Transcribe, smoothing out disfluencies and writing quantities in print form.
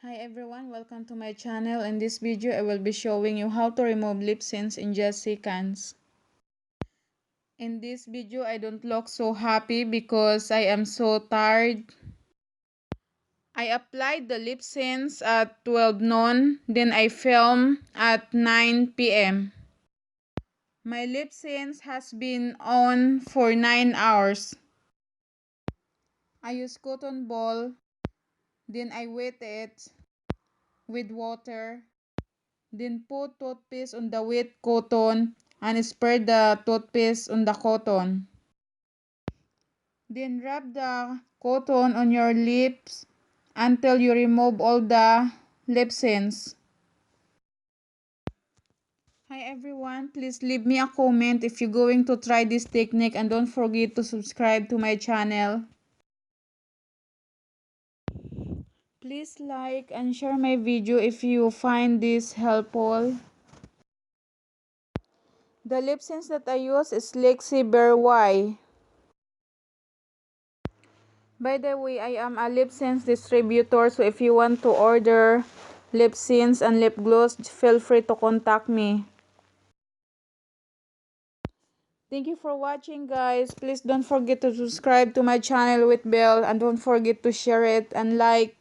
Hi everyone, welcome to my channel. In this video, I will be showing you how to remove Lipsense in just seconds. In this video, I don't look so happy because I am so tired. I applied the Lipsense at 12 noon, then I filmed at 9 p.m. My Lipsense has been on for 9 hours. I use cotton ball, then I wet it with water. Then put toothpaste on the wet cotton and spread the toothpaste on the cotton. Then rub the cotton on your lips until you remove all the Lipsense. Hi everyone, please leave me a comment if you're going to try this technique and don't forget to subscribe to my channel. Please like and share my video if you find this helpful. The Lipsense that I use is Lexi Bear Y. By the way, I am a Lipsense distributor, so if you want to order Lipsense and lip gloss, feel free to contact me. Thank you for watching, guys. Please don't forget to subscribe to my channel with bell and don't forget to share it and like.